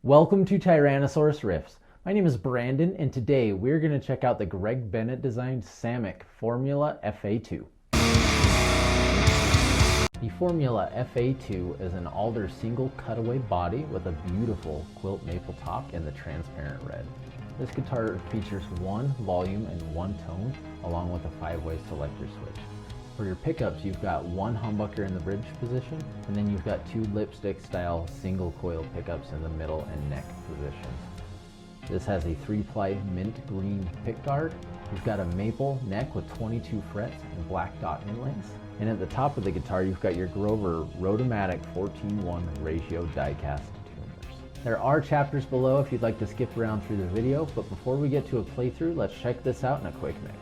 Welcome to Tyrannosaurus Riffs. My name is Brandon, and today we're going to check out the Bennett designed Samick Formula FA-2. The Formula FA-2 is an alder single cutaway body with a beautiful quilt maple top in the transparent red. This guitar features one volume and one tone, along with a 5-way selector switch. For your pickups, you've got one humbucker in the bridge position, and then you've got two lipstick style single coil pickups in the middle and neck positions. This has a 3-ply mint green pickguard. You've got a maple neck with 22 frets and black dot inlays. And at the top of the guitar, you've got your Grover Rotomatic 14:1 ratio die-cast tuners. There are chapters below if you'd like to skip around through the video, but before we get to a playthrough, let's check this out in a quick mix.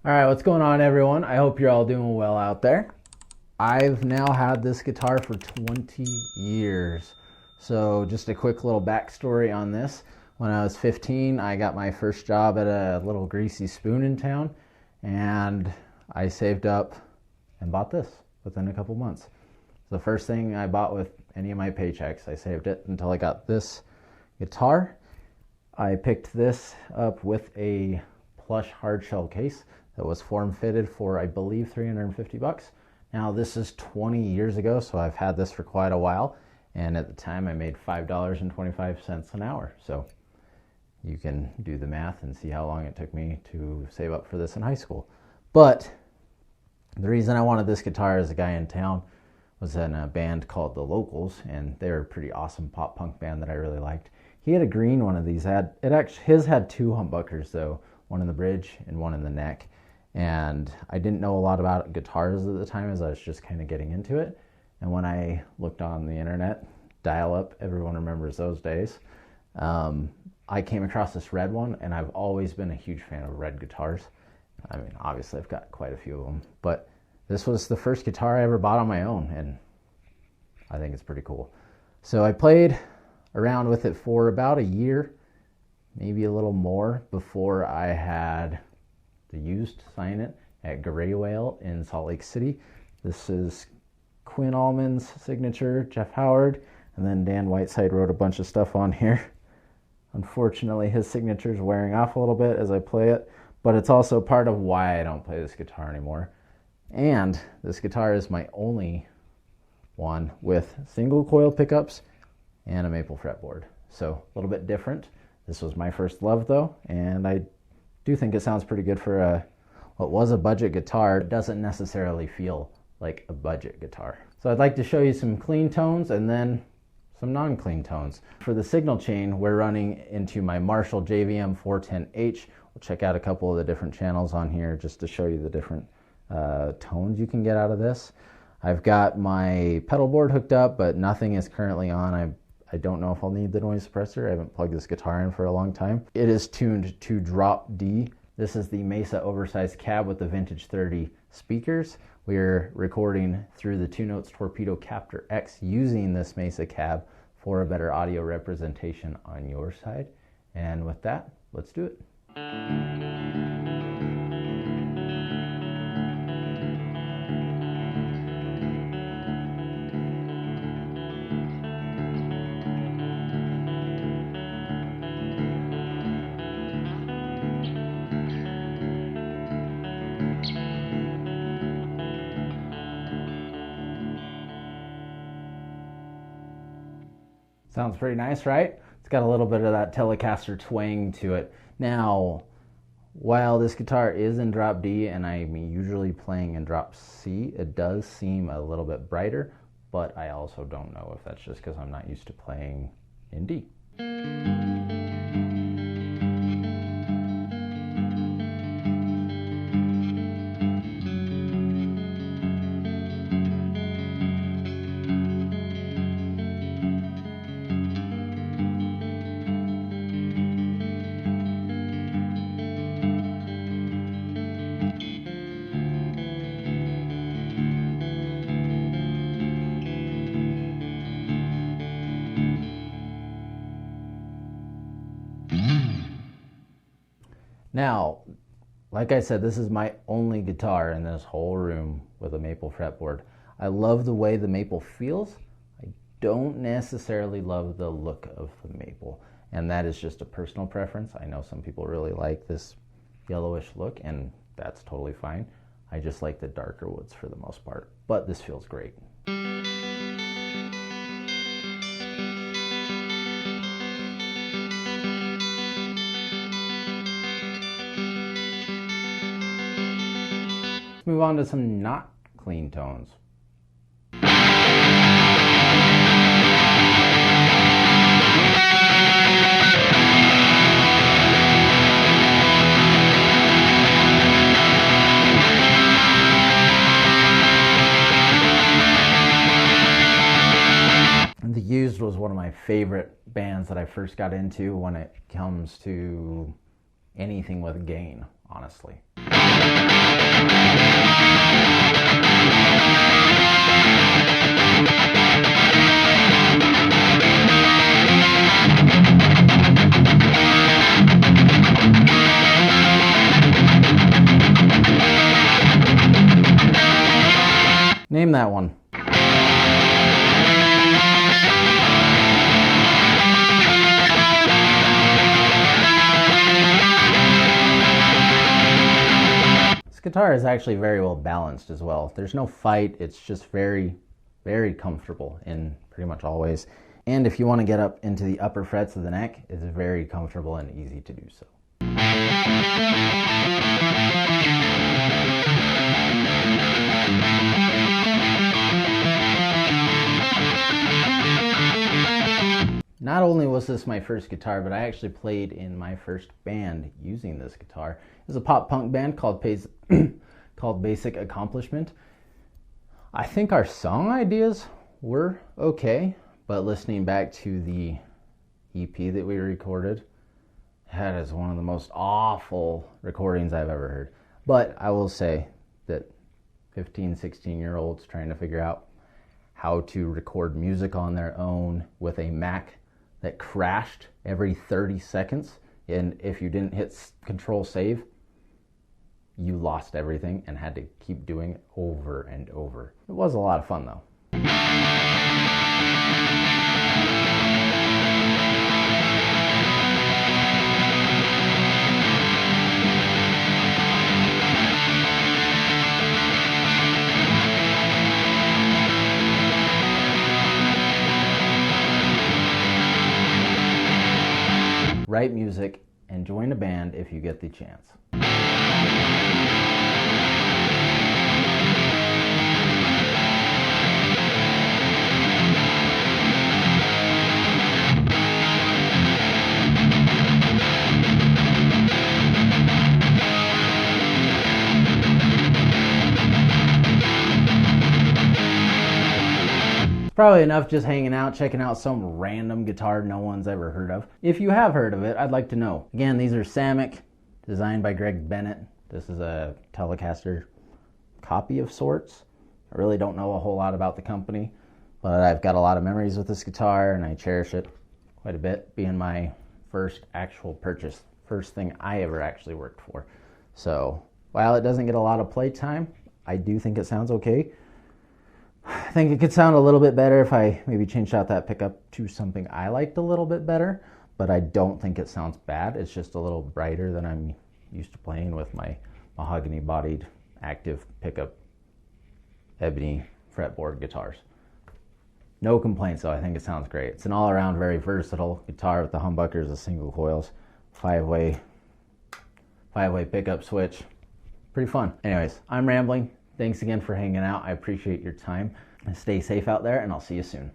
Alright, what's going on everyone? I hope you're all doing well out there. I've now had this guitar for 20 years. So just a quick little backstory on this. When I was 15, I got my first job at a little greasy spoon in town, and I saved up and bought this within a couple months. The first thing I bought with any of my paychecks. I saved it until I got this guitar. I picked this up with a plush hardshell case that was form fitted for, I believe, 350 bucks. Now this is 20 years ago, so I've had this for quite a while, and at the time I made $5.25 an hour. So you can do the math and see how long it took me to save up for this in high school. But the reason I wanted this guitar as a guy in town was in a band called The Locals, and they were a pretty awesome pop punk band that I really liked. He had a green one of these. His had two humbuckers though, one in the bridge and one in the neck. And I didn't know a lot about guitars at the time, as I was just kind of getting into it. And when I looked on the internet, dial-up, everyone remembers those days, I came across this red one, and I've always been a huge fan of red guitars. I mean, obviously I've got quite a few of them, but this was the first guitar I ever bought on my own, and I think it's pretty cool. So I played around with it for about a year, maybe a little more, before I had the used sign it at Gray Whale in Salt Lake City. This is Quinn Allman's signature, Jeff Howard, and then Dan Whiteside wrote a bunch of stuff on here. Unfortunately, his signature is wearing off a little bit as I play it, but it's also part of why I don't play this guitar anymore. And this guitar is my only one with single coil pickups and a maple fretboard. So a little bit different. This was my first love though, and I do think it sounds pretty good for what was a budget guitar. It doesn't necessarily feel like a budget guitar. So I'd like to show you some clean tones and then some non-clean tones. For the signal chain, we're running into my Marshall JVM 410H. We'll check out a couple of the different channels on here just to show you the different tones you can get out of this. I've got my pedal board hooked up, but nothing is currently on. I don't know if I'll need the noise suppressor. I haven't plugged this guitar in for a long time. It is tuned to drop D. This is the Mesa oversized cab with the vintage 30 speakers. We're recording through the Notes Torpedo Captor X using this Mesa cab for a better audio representation on your side. And with that, let's do it. Sounds pretty nice, right? It's got a little bit of that Telecaster twang to it. Now, while this guitar is in drop D and I'm usually playing in drop C, it does seem a little bit brighter, but I also don't know if that's just because I'm not used to playing in D. Now, like I said, this is my only guitar in this whole room with a maple fretboard. I love the way the maple feels. I don't necessarily love the look of the maple, and that is just a personal preference. I know some people really like this yellowish look, and that's totally fine. I just like the darker woods for the most part, but this feels great. Let's move on to some not clean tones. The Used was one of my favorite bands that I first got into when it comes to anything with gain, honestly. Name that one. This guitar is actually very well balanced as well. There's no fight, it's just very, very comfortable in pretty much all ways. And if you want to get up into the upper frets of the neck, it's very comfortable and easy to do so. Not only was this my first guitar, but I actually played in my first band using this guitar. It was a pop punk band called Basic Accomplishment. I think our song ideas were okay, but listening back to the EP that we recorded, that is one of the most awful recordings I've ever heard. But I will say that 15, 16-year-olds trying to figure out how to record music on their own with a Mac that crashed every 30 seconds, and if you didn't hit Control Save, you lost everything and had to keep doing it over and over. It was a lot of fun though. Write music and join a band if you get the chance. Probably enough just hanging out, checking out some random guitar no one's ever heard of. If you have heard of it, I'd like to know. Again, these are Samick, designed by Bennett. This is a Telecaster copy of sorts. I really don't know a whole lot about the company, but I've got a lot of memories with this guitar and I cherish it quite a bit, being my first actual purchase, first thing I ever actually worked for. So while it doesn't get a lot of playtime, I do think it sounds okay. I think it could sound a little bit better if I maybe changed out that pickup to something I liked a little bit better, but I don't think it sounds bad. It's just a little brighter than I'm used to playing with my mahogany bodied active pickup ebony fretboard guitars. No complaints though, I think it sounds great. It's an all-around very versatile guitar with the humbuckers, the single coils, five-way pickup switch. Pretty fun. Anyways, I'm rambling. Thanks again for hanging out. I appreciate your time. Stay safe out there, and I'll see you soon.